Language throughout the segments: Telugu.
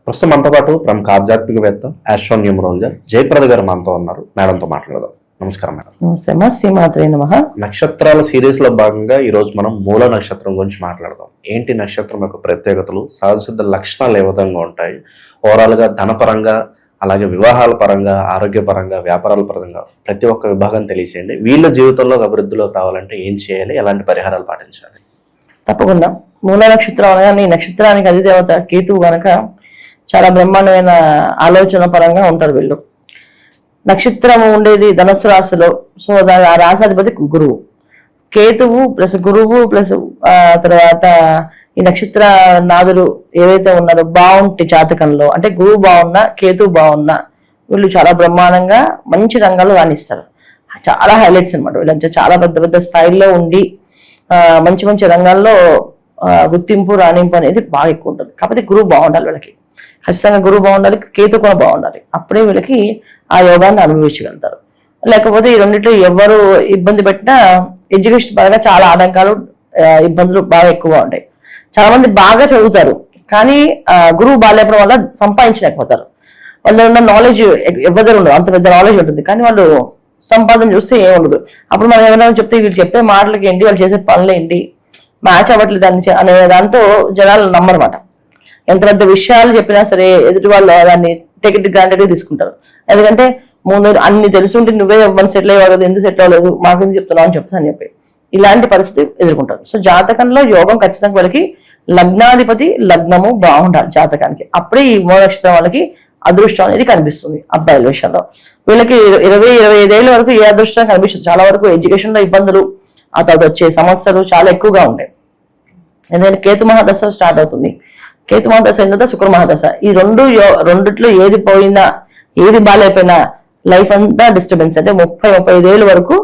ప్రస్తుతం మనతో పాటు ప్రముఖ ఆధ్యాత్మికవేత్త ఆస్ట్రోన్యూమరాలజర్ జయప్రద గారు మనతో ఉన్నారు. మేడంతో మాట్లాడదాం. నమస్కారం మేడం. నమస్తే అమ్మా. శ్రీమాత్రే నమః. నక్షత్రాల సిరీస్ లో భాగంగా ఈ రోజు మనం మూల నక్షత్రం గురించి మాట్లాడదాం. ఏంటి నక్షత్రం యొక్క ప్రత్యేకతలు, సహజసిద్ధ లక్షణాలు ఏ విధంగా ఉంటాయి, ఓవరాల్ గా ధనపరంగా, అలాగే వివాహాల పరంగా, ఆరోగ్యపరంగా, వ్యాపారాల పరంగా ప్రతి ఒక్క విభాగం తెలియచేయండి. వీళ్ళ జీవితంలో అభివృద్ధిలో కావాలంటే ఏం చేయాలి, ఎలాంటి పరిహారాలు పాటించాలి? తప్పకుండా. మూల నక్షత్రం అనగా ఈ నక్షత్రానికి అధిదేవత కేతువు గనక చాలా బ్రహ్మాండమైన ఆలోచన పరంగా ఉంటారు వీళ్ళు. నక్షత్రం ఉండేది ధనస్సు రాశిలో. సో ఆ రాశాధిపతి గురువు. కేతువు ప్లస్ గురువు ప్లస్ తర్వాత ఈ నక్షత్ర నాదులు ఏవైతే ఉన్నారో బాగుంటే జాతకంలో, అంటే గురువు బాగున్నా కేతువు బాగున్నా వీళ్ళు చాలా బ్రహ్మాండంగా మంచి రంగాల్లో రాణిస్తారు. చాలా హైలైట్స్ అనమాట. వీళ్ళంతా చాలా పెద్ద పెద్ద స్థాయిలో ఉండి మంచి మంచి రంగాల్లో గుర్తింపు రాణింపు అనేది బాగా ఎక్కువ ఉంటుంది. కాకపోతే గురువు బాగుండాలి వీళ్ళకి. ఖచ్చితంగా గురువు బాగుండాలి, కేతు కూడా బాగుండాలి. అప్పుడే వీళ్ళకి ఆ యోగాన్ని అనుభవించగలుగుతారు. లేకపోతే ఈ రెండింటిలో ఎవరు ఇబ్బంది పెట్టినా ఎడ్యుకేషన్ పరంగా చాలా ఆటంకాలు, ఇబ్బందులు బాగా ఎక్కువగా ఉంటాయి. చాలా మంది బాగా చదువుతారు, కానీ గురువు బాగాలేపడం వల్ల సంపాదించలేకపోతారు. వాళ్ళు ఉన్న నాలెడ్జ్ ఎవరి ఉండదు, అంత పెద్ద నాలెడ్జ్ ఉంటుంది, కానీ వాళ్ళు సంపాదన చూస్తే ఏం ఉండదు. అప్పుడు మనం ఏమైనా చెప్తే వీళ్ళు చెప్పే మాటలకి ఏంటి, వాళ్ళు చేసే పనులు ఏంటి, మ్యాచ్ అవ్వట్లేదు అనే దాంతో జనాలు నమ్మరమాట. ఎంత పెద్ద విషయాలు చెప్పినా సరే ఎదుటి వాళ్ళు దాన్ని టికెట్ గ్రాంటెడ్ తీసుకుంటారు. ఎందుకంటే ముందు అన్ని తెలుసుంటే నువ్వే ఎవరిని సెటిల్ అయ్యేవారు, ఎందుకు సెటిల్ అవ్వలేదు, మాకెందుకు చెప్తున్నావు అని చెప్తాను చెప్పి ఇలాంటి పరిస్థితి ఎదుర్కొంటారు. సో జాతకంలో యోగం ఖచ్చితంగా వాళ్ళకి లగ్నాధిపతి లగ్నము బాగుండాలి జాతకానికి. అప్పుడే ఈ మూల నక్షత్రం వాళ్ళకి అదృష్టం అనేది కనిపిస్తుంది. అబ్బాయిల విషయంలో వీళ్ళకి 20-25 ఏళ్ళ వరకు ఏ అదృష్టం కనిపిస్తుంది. చాలా వరకు ఎడ్యుకేషన్ లో ఇబ్బందులు, ఆ తర్వాత వచ్చే సమస్యలు చాలా ఎక్కువగా ఉంటాయి. ఎందుకంటే కేతు మహాదశ స్టార్ట్ అవుతుంది. కేతు మహాదశ అయిన తర్వాత శుక్ర మహాదశ. ఈ రెండిట్లో ఏది పోయినా, ఏది బాగాలేకపోయినా లైఫ్ అంతా డిస్టర్బెన్స్. అంటే 30-35 ఏళ్ళ వరకు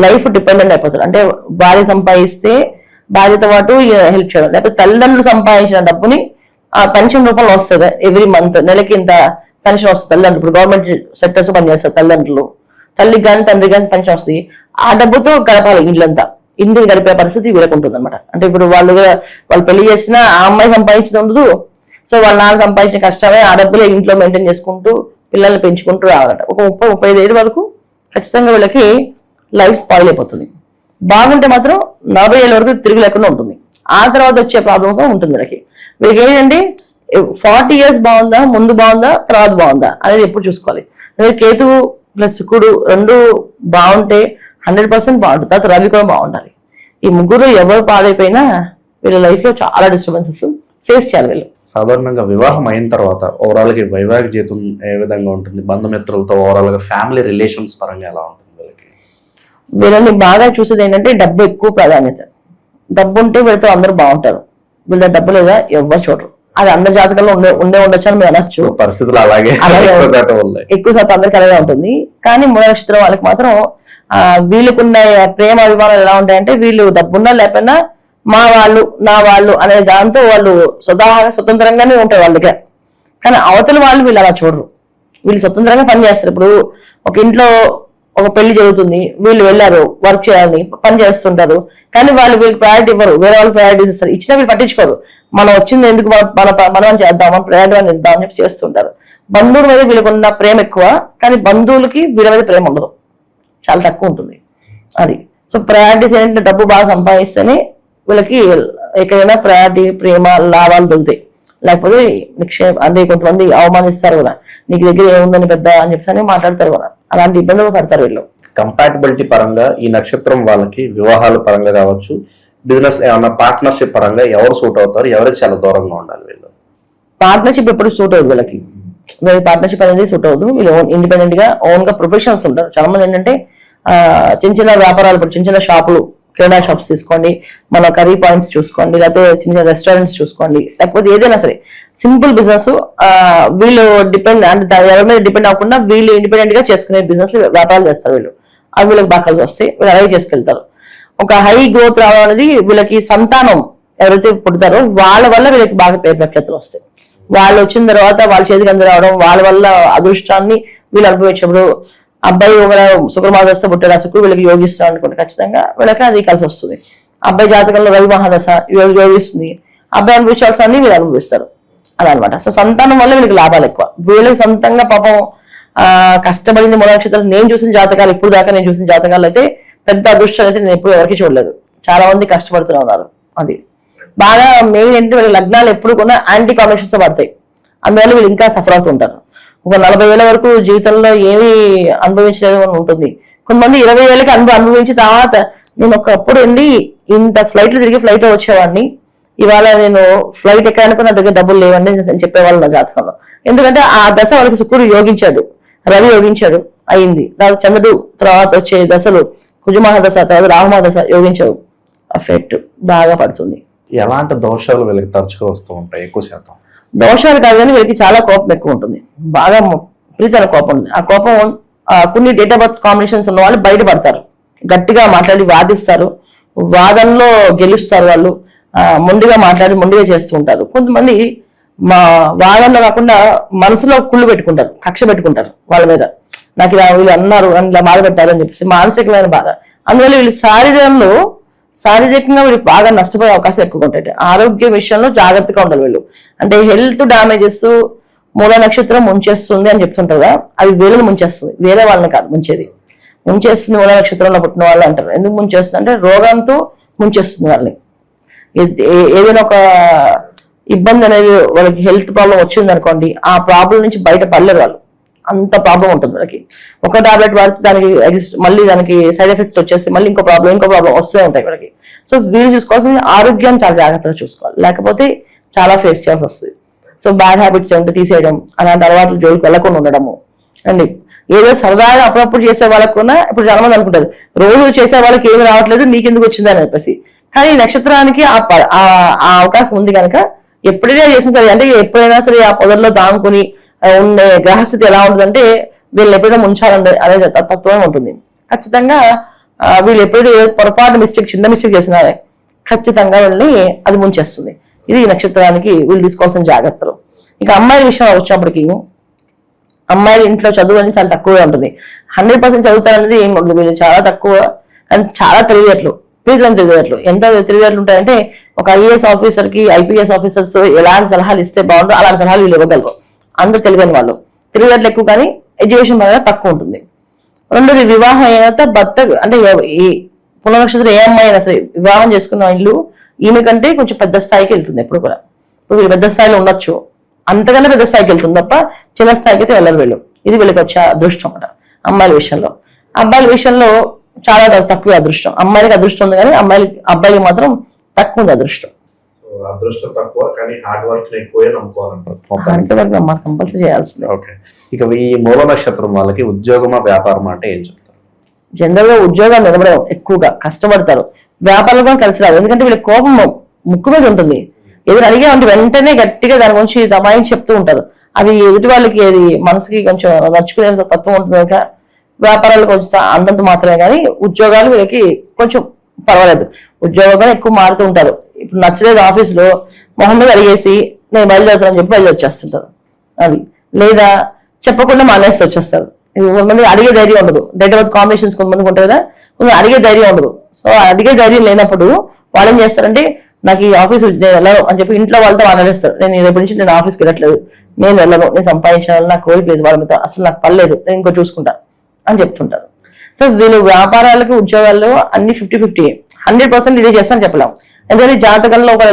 లైఫ్ డిపెండెంట్ అయిపోతారు. అంటే భార్య సంపాదిస్తే భార్యతో పాటు హెల్ప్ చేయడం, లేకపోతే తల్లిదండ్రులు సంపాదించిన డబ్బుని ఆ పెన్షన్ రూపంలో వస్తుంది. ఎవ్రీ మంత్ నెలకి ఇంత పెన్షన్ వస్తుంది తల్లిదండ్రులు. ఇప్పుడు గవర్నమెంట్ సెక్టర్స్ పనిచేస్తారు తల్లిదండ్రులు, తల్లికి కానీ తండ్రికి కానీ పెన్షన్ వస్తుంది. ఆ డబ్బుతో గడపాలి ఇల్లంతా. ఇంటిని గడిపే పరిస్థితి వీళ్ళకి ఉంటుంది అనమాట. అంటే ఇప్పుడు వాళ్ళు పెళ్లి చేసినా ఆ అమ్మాయి సంపాదించింది ఉండదు. సో వాళ్ళ నాన్న సంపాదించిన కష్టమే ఆ డబ్బులే ఇంట్లో మెయింటైన్ చేసుకుంటూ పిల్లల్ని పెంచుకుంటూ రావాలట. ఒక 30-35 ఏళ్ళ వరకు ఖచ్చితంగా వీళ్ళకి లైఫ్ స్పాయిల్ అయిపోతుంది. బాగుంటే మాత్రం 40 ఏళ్ళ వరకు తిరిగి లేకుండా ఉంటుంది. ఆ తర్వాత వచ్చే ప్రాబ్లం ఉంటుంది వీళ్ళకి. వీళ్ళకి ఏంటంటే 40 years బాగుందా, ముందు బాగుందా, తర్వాత బాగుందా అనేది ఎప్పుడు చూసుకోవాలి. కేతువు ప్లస్ శుక్రుడు రెండు బాగుంటే 100% బాగుంటుంది. తర్వాత రవి కూడా బాగుండాలి. ఈ ముగ్గురు ఎవరు పాడైపోయినా వీళ్ళ లైఫ్ లో చాలా డిస్టర్బెన్సెస్ ఫేస్ చేయాలి వీళ్ళు. సాధారణంగా వివాహం అయిన తర్వాత ఓవరాల్ గా వైవాహిక జీవితం ఏ విధంగా ఉంటుంది, బంధుమిత్రులతో ఓవరాల్ గా ఫ్యామిలీ రిలేషన్స్ పరంగా ఎలా ఉంటుంది వీళ్ళకి? వీళ్ళని బాగా చూసేది ఏంటంటే డబ్బు ఎక్కువ ప్రాధాన్యత. డబ్బు ఉంటే వీళ్ళతో అందరూ బాగుంటారు. వీళ్ళ డబ్బు లేదా ఎవరు చూడరు. అది అందరి జాతకంలో ఉండొచ్చు అని మీరు అనొచ్చు. పరిస్థితులు అలాగే ఎక్కువ శాతం అందరికి అలాగే ఉంటుంది. కానీ మూల నక్షత్రం వాళ్ళకి మాత్రం వీళ్ళకున్న ప్రేమ అభిమానాలు ఎలా ఉంటాయంటే వీళ్ళు డబ్బున్నా లేకపోయినా మా వాళ్ళు నా వాళ్ళు అనే దాంతో వాళ్ళు స్వతంత్రంగానే ఉంటారు వాళ్ళ దగ్గర. కానీ అవతల వాళ్ళు వీళ్ళు అలా చూడరు. వీళ్ళు స్వతంత్రంగా పని చేస్తారు. ఇప్పుడు ఒక ఇంట్లో ఒక పెళ్లి జరుగుతుంది, వీళ్ళు వెళ్ళారు వర్క్ చేయాలని పని చేస్తుంటారు, కానీ వీళ్ళకి ప్రయారిటీ ఇవ్వరు, వేరే వాళ్ళు ప్రయారిటీస్ ఇస్తారు. ఇచ్చినా వీళ్ళు పట్టించుకోరు. మనం వచ్చింది ఎందుకు మనం చేద్దాం, మన ప్రయారిటీ అని ఇద్దాం అని చెప్పి చేస్తుంటారు. బంధువుల మీద వీళ్ళకి ఉన్న ప్రేమ ఎక్కువ, కానీ బంధువులకి వీళ్ళ మీద ప్రేమ ఉండదు, చాలా తక్కువ ఉంటుంది. అది సో ప్రయారిటీస్ ఏంటంటే డబ్బు బాగా సంపాదిస్తేనే వీళ్ళకి ఎక్కడైనా ప్రయారిటీ, ప్రేమ, లాభాలు దొరుకుతాయి. లేకపోతే అంటే కొంతమంది అవమానిస్తారు కూడా, నీకు దగ్గర ఏముందని పెద్ద అని చెప్పి మాట్లాడతారు కూడా. అలాంటి ఇబ్బందులు పడతారు వీళ్ళు. కంపాటబిలిటీ పరంగా ఈ నక్షత్రం వాళ్ళకి వివాహాల పరంగా కావచ్చు, బిజినెస్ ఏమన్నా పార్ట్నర్షిప్ పరంగా ఎవరు సూట్ అవుతారు, ఎవరికి చాలా దూరంగా ఉండాలి వీళ్ళు? పార్ట్నర్షిప్ ఎప్పుడు సూట్ అవుతుంది వీళ్ళకి. వీళ్ళకి పార్ట్నర్షిప్ అనేది సూట్ అవ్వదు. వీళ్ళు ఇండిపెండెంట్ గా ఓన్ గా ప్రొఫెషనల్స్ ఉంటారు. చాలా మంది ఏంటంటే చిన్న చిన్న వ్యాపారాలు, ఇప్పుడు చిన్న చిన్న షాపులు, కిరాణా షాప్స్ తీసుకోండి, మన కర్రీ పాయింట్స్ చూసుకోండి, లేకపోతే చిన్న రెస్టారెంట్స్ చూసుకోండి, లేకపోతే ఏదైనా సరే సింపుల్ బిజినెస్ వీళ్ళు డిపెండ్ అంటే ఎవరి మీద డిపెండ్ అవ్వకుండా వీళ్ళు ఇండిపెండెంట్ గా చేసుకునే బిజినెస్ వ్యాపారాలు చేస్తారు వీళ్ళు. అవి వీళ్ళకి బాగా కలిసి వస్తాయి. వీళ్ళు అలాగే చేసుకెళ్తారు. ఒక హై గ్రోత్ రావడం అనేది వీళ్ళకి సంతానం ఎవరైతే పుడతారో వాళ్ళ వల్ల వీళ్ళకి బాగా పేరు ప్రఖ్యాతులు వస్తాయి. వాళ్ళు వచ్చిన తర్వాత వాళ్ళ చేతికి అంది రావడం, వాళ్ళ వల్ల అదృష్టాన్ని వీళ్ళు అనుభవించినప్పుడు అబ్బాయి ఒక శుక్రమహాదశ పుట్టాడు, శుక్రుడు వీళ్ళకి యోగిస్తాడు అనుకుంటే ఖచ్చితంగా వీళ్ళకి అది కలిసి వస్తుంది. అబ్బాయి జాతకంలో రవి మహాదశ యోగిస్తుంది, అబ్బాయి అనుభవించాల్సిన వీళ్ళు అనుభవిస్తారు. అలా అనమాట. సో సంతానం వల్ల వీళ్ళకి లాభాలు ఎక్కువ. వీళ్ళకి సొంతంగా పాపం కష్టపడింది మూల నక్షత్రం. నేను చూసిన జాతకాలు, ఇప్పుడు దాకా నేను చూసిన జాతకాలు అయితే పెద్ద అదృష్టాలు అయితే నేను ఎప్పుడు ఎవరికి చూడలేదు. చాలా మంది కష్టపడుతూ ఉన్నారు. అది బాగా మెయిన్ ఏంటంటే వీళ్ళ లగ్నాలు ఎప్పుడు కూడా యాంటీ కాంబినేషన్స్ తో పడతాయి. అందువల్ల వీళ్ళు ఇంకా సఫర్ అవుతూ ఉంటారు. ఒక 40 ఏళ్ళ వరకు జీవితంలో ఏమీ అనుభవించలేదు అని ఉంటుంది. కొంతమంది 20 ఏళ్ళకి అనుభవించిన తర్వాత నేను ఒకప్పుడు వెళ్ళి ఇంత ఫ్లైట్లు తిరిగి ఫ్లైట్ వచ్చేవాడిని, ఇవాళ నేను ఫ్లైట్ ఎక్కడానికి నా దగ్గర డబ్బులు లేవండి అని చెప్పేవాళ్ళు నా జాతకంలో. ఎందుకంటే ఆ దశ వాళ్ళకి శుక్రుడు యోగించాడు, రవి యోగించాడు, అయింది. తర్వాత చంద్రుడు తర్వాత వచ్చే దశలు కుజమహ దశ, తర్వాత రాహుమహ దశ యోగించాడు, ఎఫెక్ట్ బాగా పడుతుంది. ఎలాంటి దోషాలు వీళ్ళకి తరచుగా వస్తూ ఉంటాయి? ఎక్కువ శాతం దోషాలు కాదు కానీ వీళ్ళకి చాలా కోపం ఎక్కువ ఉంటుంది, బాగా ప్రీతన కోపం ఉంటుంది. ఆ కోపం కొన్ని డేట్ ఆఫ్ బర్త్ కాంబినేషన్స్ ఉన్న వాళ్ళు బయటపడతారు, గట్టిగా మాట్లాడి వాదిస్తారు, వాదనలో గెలుస్తారు వాళ్ళు, మొండిగా మాట్లాడి మొండిగా చేస్తూ ఉంటారు. కొంతమంది మా వాదనలో కాకుండా మనసులో కుళ్ళు పెట్టుకుంటారు, కక్ష పెట్టుకుంటారు వాళ్ళ మీద. నాకు ఇలా వీళ్ళు అన్నారు అని ఇలా బాధ పెట్టారు అని చెప్పేసి మానసికమైన బాధ. అందువల్ల వీళ్ళు శారీరకంగా వీళ్ళకి బాగా నష్టపోయే అవకాశం ఎక్కువ ఉంటాయి. ఆరోగ్య విషయంలో జాగ్రత్తగా ఉండాలి వీళ్ళు. అంటే హెల్త్ డ్యామేజెస్ మూల నక్షత్రం ముంచేస్తుంది అని చెప్తుంటారు కదా, అది వీళ్ళని ముంచేస్తుంది, వేరే వాళ్ళని కాదు ముంచేది. ముంచేస్తుంది మూల నక్షత్రంలో పుట్టిన వాళ్ళు అంటారు. ఎందుకు ముంచేస్తుంది అంటే రోగంతో ముంచేస్తుంది వాళ్ళని. ఏదైనా ఒక ఇబ్బంది అనేది వాళ్ళకి హెల్త్ ప్రాబ్లం వచ్చింది అనుకోండి, ఆ ప్రాబ్లం నుంచి బయట పడలేరు వాళ్ళు, అంత ప్రాబ్లం ఉంటుంది వాళ్ళకి. ఒక టాబ్లెట్ వాడితే దానికి మళ్ళీ దానికి సైడ్ ఎఫెక్ట్స్ వచ్చేసి మళ్ళీ ఇంకో ప్రాబ్లం వస్తూనే ఉంటాయి వాళ్ళకి. సో వీళ్ళు చూసుకోవాల్సింది ఆరోగ్యాన్ని చాలా జాగ్రత్తగా చూసుకోవాలి, లేకపోతే చాలా ఫేస్ చేయాల్సి వస్తుంది. సో బ్యాడ్ హ్యాబిట్స్ ఏమిటో తీసేయడం, అలాంటి అలవాట్లు జోలికి వెళ్ళకుండా ఉండడము అండి. ఏదో సరదాగా అప్పుడప్పుడు చేసే వాళ్ళకు కూడా ఇప్పుడు చాలా మంది అనుకుంటారు రోజు చేసే వాళ్ళకి ఏమి రావట్లేదు నీకెందుకు వచ్చిందని చెప్పేసి. కానీ నక్షత్రానికి ఆ అవకాశం ఉంది కనుక ఎప్పుడైనా చేసినా సరే, అంటే ఎప్పుడైనా సరే ఆ పొదల్లో దాముకుని ఉండే గ్రహస్థితి ఎలా ఉంటుందంటే వీళ్ళు ఎప్పుడైనా ముంచాలంటే అనేది తత్వం ఉంటుంది. ఖచ్చితంగా వీళ్ళు ఎప్పుడైతే పొరపాటు చిన్న మిస్టేక్ చేసినా ఖచ్చితంగా వీళ్ళని అది ముంచేస్తుంది. ఇది నక్షత్రానికి వీళ్ళు తీసుకోవాల్సిన జాగ్రత్తలు. ఇక అమ్మాయి విషయం వచ్చినప్పటికీ అమ్మాయి ఇంట్లో చదువు అనేది చాలా తక్కువగా ఉంటుంది. 100% చదువుతారనేది ఏం ఉండదు. వీళ్ళు చాలా తక్కువ, కానీ చాలా తెలివితేటలు ఎంత తెలివితేటలు ఉంటాయంటే ఒక ఐఏఎస్ ఆఫీసర్ కి ఐపీఎస్ ఆఫీసర్స్ ఎలాంటి సలహాలు ఇస్తే బాగుంటుందో అలాంటి సలహాలు వీళ్ళు ఇవ్వగలరు. అంత తెలివైన వాళ్ళు. తెలివితేటలు ఎక్కువ కానీ ఎడ్యుకేషన్ పరంగా తక్కువ ఉంటుంది. రెండోది వివాహం అయినంత భర్త అంటే ఈ పునర్నక్షత్రం ఏ అమ్మాయి అయినా సరే వివాహం చేసుకున్న ఇల్లు ఈమె కంటే కొంచెం పెద్ద స్థాయికి వెళ్తుంది ఎప్పుడు కూడా. ఇప్పుడు వీళ్ళు పెద్ద స్థాయిలో ఉండొచ్చు, అంతకన్నా పెద్ద స్థాయికి వెళ్తుంది తప్ప చిన్న స్థాయికి అయితే వెళ్ళరు వీళ్ళు. ఇది వీళ్ళకి వచ్చే అదృష్టం అన్నమాట అమ్మాయిల విషయంలో. అబ్బాయిల విషయంలో చాలా తక్కువ అదృష్టం. అమ్మాయిలకి అదృష్టం ఉంది కానీ అబ్బాయిలకి మాత్రం తక్కువ ఉంది అదృష్టం. అదృష్టం తక్కువ కానీ హార్డ్ వర్క్ ఎక్కువే నమ్ముకోవాలంటారు. హార్డ్ వర్క్ నమ్మాలి, కంపల్సరీ చేయాల్సిందే. ఓకే, ఇక ఈ మూల నక్షత్రం వాళ్ళకి ఉద్యోగమా వ్యాపారం అంటే ఏం చెప్తారు? జనరల్ గా ఉద్యోగాలు నిలబడడం ఎక్కువగా కష్టపడతారు. వ్యాపారాలు కూడా కలిసి రాదు, ఎందుకంటే వీళ్ళ కోపం ముక్కు మీద ఉంటుంది. ఏదైనా అడిగా ఉంటే వెంటనే గట్టిగా దాని గురించి దమాయించి చెప్తూ ఉంటారు. అది ఎదుటి వాళ్ళకి అది మనసుకి కొంచెం నచ్చుకునే తత్వం ఉంటుంది కనుక వ్యాపారాలు కొంచెం అంతంత మాత్రమే. కానీ ఉద్యోగాలు వీళ్ళకి కొంచెం పర్వాలేదు. ఉద్యోగం ఎక్కువ మారుతూ ఉంటారు. ఇప్పుడు నచ్చలేదు ఆఫీసులో మొహమ్మద్ అడిగేసి నేను బయలుదేరుతానని చెప్పి బయలుదేరిచేస్తుంటారు. అది లేదా చెప్పకుండా మానేసి వచ్చేస్తారు. కొంతమంది అడిగే ధైర్యం ఉండదు. డేట్ ఆఫ్ బర్త్ కాంబినేషన్స్ కొంతమందికి ఉంటాయి కదా, కొంచెం అడిగే ధైర్యం ఉండదు. సో అడిగే ధైర్యం లేనప్పుడు వాళ్ళు ఏం చేస్తారంటే నాకు ఈ ఆఫీస్ నేను వెళ్ళను అని చెప్పి ఇంట్లో వాళ్ళతో మాట్లాడేస్తారు. నేను రేపు నుంచి నేను ఆఫీస్కి వెళ్ళట్లేదు, నేను వెళ్ళను, నేను సంపాదించాలని నాకు కోరిక లేదు, వాళ్ళ మీద అసలు నాకు పర్లేదు, నేను ఇంకో చూసుకుంటా అని చెప్తుంటారు. సో వీళ్ళు వ్యాపారాలకి ఉద్యోగాల్లో అన్ని 50-50, 100% ఇదే చేస్తారని చెప్పలేము. ఎందుకంటే జాతకంలో ఒక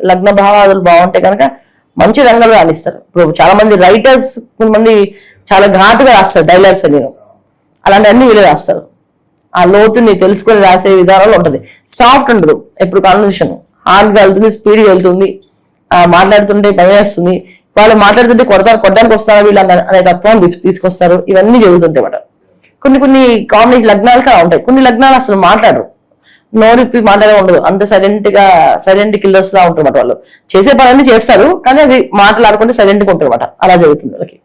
లగ్న భావాలు బాగుంటే కనుక మంచి రంగంలో రాణిస్తారు. ఇప్పుడు చాలా మంది రైటర్స్ కొంతమంది చాలా ఘాటుగా రాస్తారు డైలాగ్స్ అని, అలాంటి అన్ని వీళ్ళు రాస్తారు. ఆ లోతుని తెలుసుకొని రాసే విధానంలో ఉంటుంది. సాఫ్ట్ ఉండదు, ఎప్పుడు కాన్వర్సేషన్ హార్డ్గా వెళ్తుంది, స్పీడ్గా వెళ్తుంది, మాట్లాడుతుంటే భయం వేస్తుంది. వాళ్ళు మాట్లాడుతుంటే కొట్టడానికి వస్తారా వీళ్ళు అనే తత్వాన్ని తీసుకొస్తారు. ఇవన్నీ జరుగుతుంటాయి అన్నమాట. కొన్ని కాంబినేషన్ లగ్నాలు కూడా ఉంటాయి. కొన్ని లగ్నాలు అసలు మాట్లాడరు, నోరిప్పి మాట్లాడే ఉండదు, అంత సైలెంట్ కిల్లర్స్ లా ఉంటారు వాళ్ళు. చేసే పనులన్నీ చేస్తారు కానీ అది మాట్లాడుకుంటే సైలెంట్గా ఉంటారు అన్నమాట. అలా జరుగుతుంది వాళ్ళకి.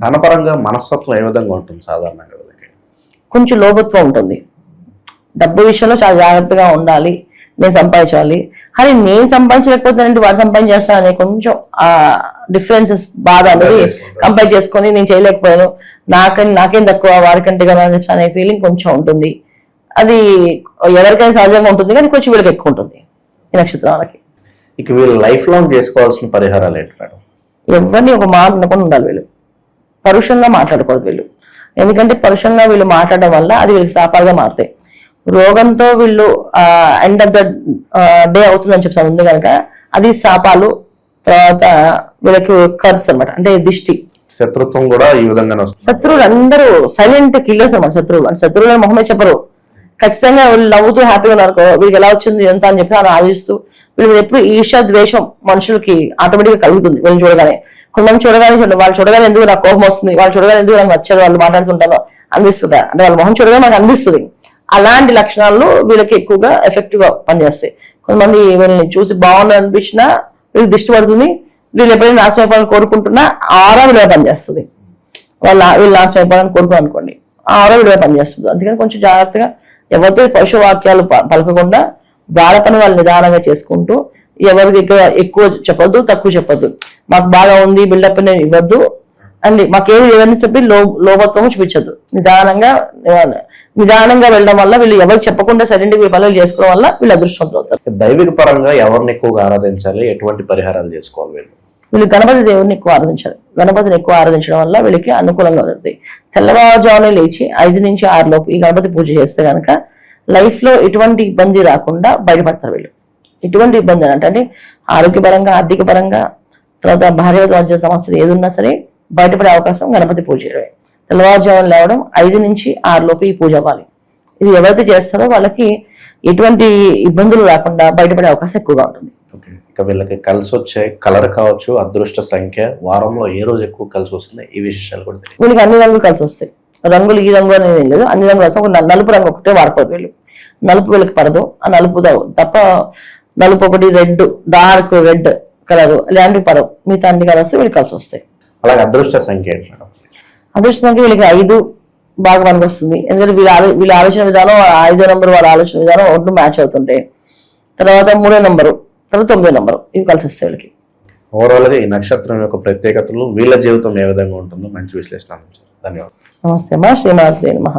ధనపరంగా మనస్తత్వం ఏ విధంగా ఉంటుంది సాధారణంగా? కొంచెం లోపత్వం ఉంటుంది. డబ్బు విషయంలో చాలా జాగ్రత్తగా ఉండాలి. నేను సంపాదించాలి కానీ నేను సంపాదించలేకపోతానంటే వాడు సంపాదించేస్తానని కొంచెం ఆ డిఫరెన్సెస్ బాధ అనేది కంపేర్ చేసుకొని నేను చేయలేకపోయాను, నాకేం తక్కువ వాడికంటే కదా అని చెప్పి అనే ఫీలింగ్ కొంచెం ఉంటుంది. అది ఎవరికైనా సహజంగా ఉంటుంది కానీ కొంచెం వీళ్ళకి ఎక్కువ ఉంటుంది ఈ నక్షత్రాలకి. ఇక వీళ్ళు లైఫ్ లాంగ్ చేసుకోవాల్సిన పరిహారాలు ఏంటి మేడం? ఎవరిని ఒక మాట అనుకుని ఉండాలి వీళ్ళు. పరుషంగా మాట్లాడకూడదు వీళ్ళు. ఎందుకంటే పరుషంగా వీళ్ళు మాట్లాడడం వల్ల అది వీళ్ళకి శాపాలుగా మారుతాయి. రోగంతో వీళ్ళు ఎండ్ ఆఫ్ ద డే అవుతుందని చెప్తాను ఉంది కనుక అది శాపాలు. తర్వాత వీళ్ళకి కర్స్ అనమాట, అంటే దిష్టి, శత్రుత్వం కూడా ఈ విధంగానే వస్తుంది. శత్రువులు అందరూ సైలెంట్ కిల్లర్స్ అనమాట. శత్రువులు మొహమే చెప్పరు. ఖచ్చితంగా వీళ్ళు నవ్వుతూ హ్యాపీగా ఉన్నారు, వీళ్ళకి ఎలా వచ్చింది ఎంత అని చెప్పి అలా ఆలోచిస్తూ వీళ్ళు ఎప్పుడు ఈర్ష్య ద్వేషం మనుషులకి ఆటోమేటిక్ గా కలుగుతుంది వీళ్ళని చూడగానే. కొంతమంది చూడగానే వాళ్ళు చూడగానే ఎందుకు నాకు కోపం వస్తుంది, వాళ్ళు చూడగానే ఎందుకు నాకు నచ్చదు, వాళ్ళు మాట్లాడుతుంటారో అనిపిస్తుంది, అంటే వాళ్ళ మొహం చూడగానే నాకు అనిపిస్తుంది. అలాంటి లక్షణాలు వీళ్ళకి ఎక్కువగా ఎఫెక్టివ్ గా పనిచేస్తాయి. కొంతమంది వీళ్ళని చూసి బాగుంది అనిపించినా వీళ్ళకి దిష్టి పడుతుంది. వీళ్ళు ఎప్పుడైనా నాశనం అయిపోవాలని కోరుకుంటున్నా ఆరా విలువ పనిచేస్తుంది. వీళ్ళు నాశనం అయిపోవాలని కోరుకుని అనుకోండి, ఆరా విలువ పనిచేస్తుంది. అందుకని కొంచెం జాగ్రత్తగా ఎవరితో పశు వాక్యాలు పలకకుండా వాళ్ళ పని వాళ్ళు నిదానంగా చేసుకుంటూ ఎవరికి ఎక్కువ చెప్పొద్దు, తక్కువ చెప్పొద్దు. మాకు బాగా ఉంది బిల్డప్ నేను ఇవ్వద్దు అండి, మాకేమి లేదని చెప్పి లోపత్వం చూపించద్దు. నిదానంగా వెళ్ళడం వల్ల వీళ్ళు ఎవరు చెప్పకుండా సరైన పనులు చేసుకోవడం వల్ల వీళ్ళు అదృష్టవంతులు అవుతారు. దైవిక పరంగా ఎవరిని ఎక్కువగా ఆరాధించాలి, ఎటువంటి పరిహారాలు చేసుకోవాలి వీళ్ళు? వీళ్ళు గణపతి దేవుడిని ఎక్కువ ఆరాధించాలి. గణపతిని ఎక్కువ ఆరాధించడం వల్ల వీళ్ళకి అనుకూలంగా ఉంటుంది. తెల్లవారుజామునే లేచి 5 నుంచి 6 లోపు ఈ గణపతి పూజ చేస్తే కనుక లైఫ్ లో ఎటువంటి ఇబ్బంది రాకుండా బయటపడతారు వీళ్ళు. ఎటువంటి ఇబ్బంది అంటే ఆరోగ్యపరంగా, ఆర్థిక పరంగా, తర్వాత భార్య మధ్య సమస్యలు ఏదున్నా సరే బయటపడే అవకాశం గణపతి పూజ. తెల్లవారుజామున లేవడం 5 నుంచి 6 లోపు ఈ పూజ అవ్వాలి. ఇది ఎవరైతే చేస్తారో వాళ్ళకి ఎటువంటి ఇబ్బందులు రాకుండా బయటపడే అవకాశం ఎక్కువగా ఉంటుంది. ఇక వీళ్ళకి కలిసి వచ్చే కలర్ కావచ్చు, అదృష్ట సంఖ్య, వారంలో ఏ రోజు ఎక్కువ కలిసి వస్తుంది, ఈ విశేషాలు కూడా తెలియదు. వీళ్ళకి అన్ని రంగులు కలిసి వస్తాయి. రంగులు ఈ రంగు అనేది ఏం లేదు, అన్ని రంగులు వస్తాయి. నలుపు రంగు ఒకటే వాడుకోదు వీళ్ళు. నలుపు వీళ్ళకి పడదు. ఆ నలుపు తప్ప నలుపు ఒకటి, రెడ్, డార్క్ రెడ్ కలర్ ఇలాంటివి పడవు. మిగతా అన్ని కలర్స్ వీళ్ళకి కలిసి వస్తాయి. అలాగే అదృష్ట సంఖ్య ఏంటి మేడం? అదృష్ట సంఖ్య వీళ్ళకి 5 బాగా పనికి వస్తుంది. ఎందుకంటే వీళ్ళ ఆలోచన విధానం, 5వ నెంబర్ వాళ్ళ ఆలోచన విధానం ఒంట్లు మ్యాచ్ అవుతుంటాయి. తర్వాత 3వ నెంబరు, తర్వాత 9వ నెంబరు ఇవి కలిసి వస్తాయి వీళ్ళకి. ఓవరాల్ గా ఈ నక్షత్రం యొక్క ప్రత్యేకతలు, వీళ్ళ జీవితం ఏ విధంగా ఉంటుందో మంచి విశ్లేషణ అందించారు. ధన్యవాదాలు. నమస్తే అమ్మా. శ్రీమాత్రే నమః.